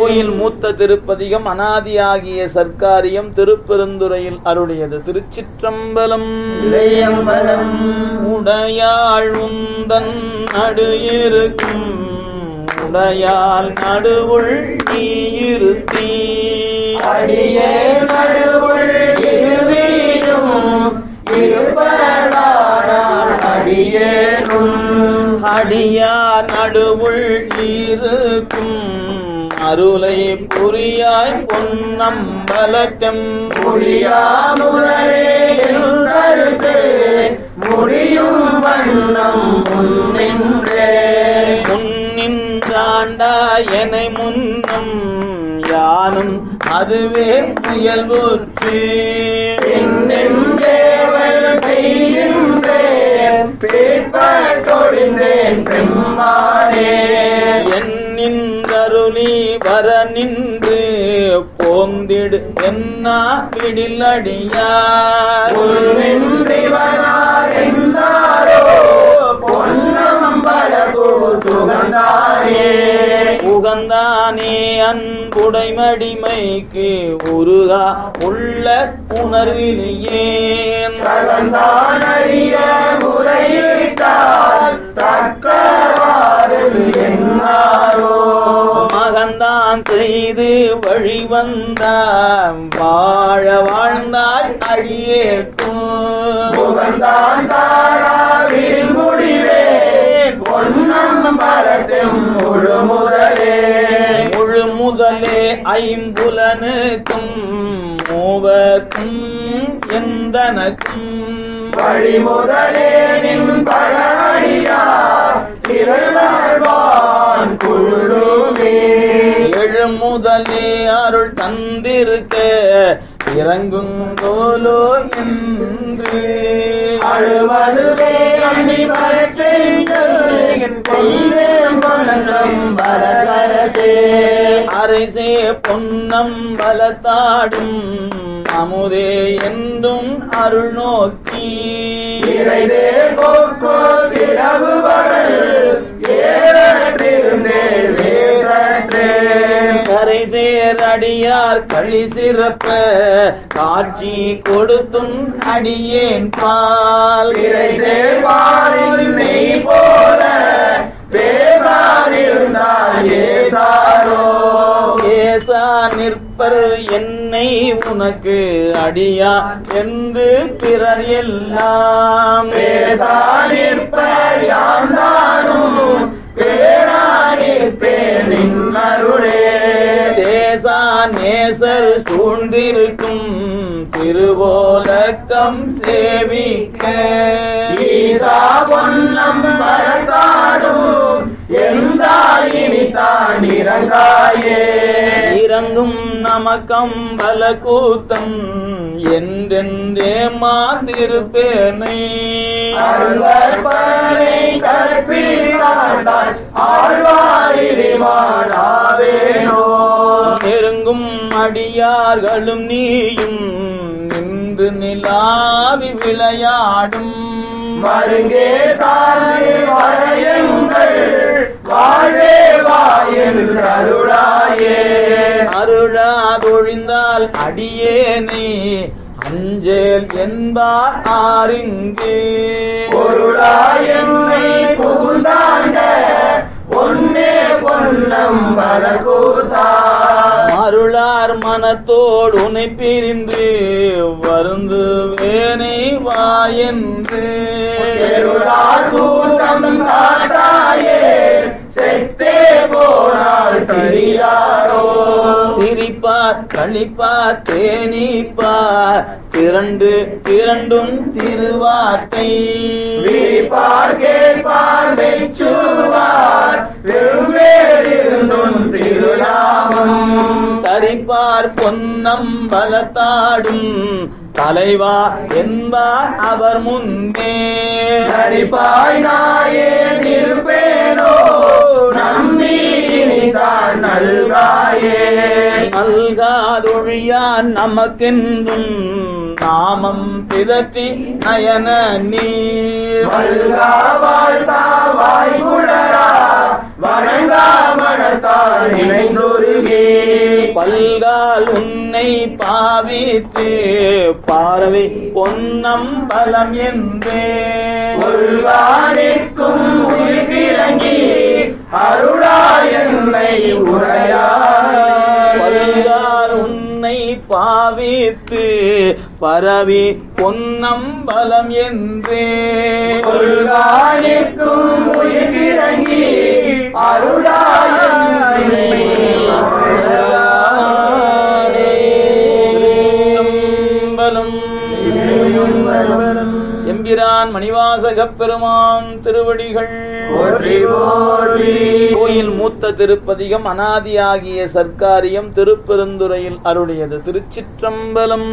கோயில் மூத்த திருப்பதிகம் அனாதியாகிய சர்க்காரியம் திருப்பெருந்துறையில் அருளியது. திருச்சிற்றம்பலம். உடையாள் உந்தன் நடு இருக்கும் உடையாள் நடுவுள் நீ இருத்தி அடியே நடுவுள் இருவீரும் இருப்பதானால் அடியேனும் அடியார் நடுவுள் இருக்கும் அருளை புரியாய் பொன்னம்பலத்தெம் முடியா முதலே கருத்து முடியும் வண்ணம் முன்னின்றாண்டா என முன்னம் யானும் அதுவே முயல்வுற்று செய்கின்றேன் பேர்பட்டொழிந்தேன் பெம்மானே என்னின்றருளி வர நின்று போந்திடு என்னா பிடிலடியார் என்றாரோ பொன்னம்பலகோ துகந்தானே உகந்தானே அன்புடைமடிமைக்கு உருகா உள்ள உணர்விலேயே சகந்தானறிய முறையிட்டால் தக்கவாறு என்னாரோ மகந்தான் செய்து வழிவந்த வாழ வாழ்ந்தாய் அடியேற்கும் முகந்தான் தாராவில் முடிவே பொன்னம்பலத்தின் முழு முதலே ஐம்புலனுக்கும் மூவர்க்கும் எந்தனக்கும் வழி முதலே நின் பழடியார் திரள்வான் குழுமே எழு முதலே அருள் தந்திருக்க இறங்குங்கோலோ என்று அழுவதுவே அணி அரசே பொன்னம்பலத்தாடும் அமுதே என்றும் அருள் நோக்கி இறைதே கோக்கோ திரவுபவள் கரைசேர் அடியார் கழி சிறப்ப காட்சி கொடுத்தும் அடியேன் பால் இறைசேர்வாரின் மெய் போல பேசாதிருந்தால் ஏசாரோ ஏசா நிற்பர் என்னை உனக்கு அடியா என்று பிறர் எல்லாம் பேசா நிற்பர் யாந்தானும் பேரானிற்பேன் நின்னருளே தேசா நேசர் சூழ்ந்திருக்கும் திருவோலக்கம் சேவிக்க ஈசா பொன்னம்பலத்தாடும் எந்தாயினித்தான் இறங்காயே இறங்கும் நமக்கம்பல கூத்தம் என்றென்றே மாந்திருப்பேனை அருள்வற்பனை கற்பித்தாண்டான் ஆழ்வாரிமாடாவேனோ நெருங்கும் அடியார்களும் நீயும் நின்று நிலாவி விளையாடும் மருங்கே சாரி வரையுங்கள் வாழ்வே வாயின் அருளாயே அருளாதொழிந்தால் அடியேனே அஞ்சேல் என்பார் ஆரிங்கே பொருளாய் என்னை புகுந்தாண்ட பொன்னே பொன்னம்பல கூத்தா அருளார் மனத்தோடு உனை பிரிந்து வருந்து வேனை வாயென்று கூட்டம் காட்டாயே செத்தே போனால் சரியாரோ சிரிப்பார் கழிப்பார் தேனிப்பார் திரண்டும் திருவார்த்தை விரிப்பார் கேட்பார் மெச்சுவார் வெவ்வேறிருந்தும் திருநாமம் தரிப்பார் பொன்னம்பலத்தாடும் தலைவா என்பார் அவர் முன்னே நடிப்பாய் நாயே நிற்பேனோ நம்பி தான் நல்காயே நல்காதொழியான் நமக்கென்றும் நாமம் பிதற்றி நயன நீர் மல்கா வாழ்த்தா வாய்குழரா வணங்கா மனத்தால் நினைந்துருகே பல்கால் உன்னை பாவித்து பார்வை பொன்னம்பலம் என்றே உள்காணிக்கும் உயிர்கிறங்கி அருளாய் என்னை உரையாய் பல்கால் உன்னை பாவித்து பரவி பொன்னம்பலம் என்றே உள்காணிக்கும் உயிர்கிறங்கி அருளாய் என்னை எம்பிரான் மணிவாசகப் பெருமான் திருவடிகள் போற்றி போற்றி. கோயில் மூத்த திருப்பதிகம் அனாதியாகிய சர்க்காரியம் திருப்பெருந்துறையில் அருளியது. திருச்சிற்றம்பலம்.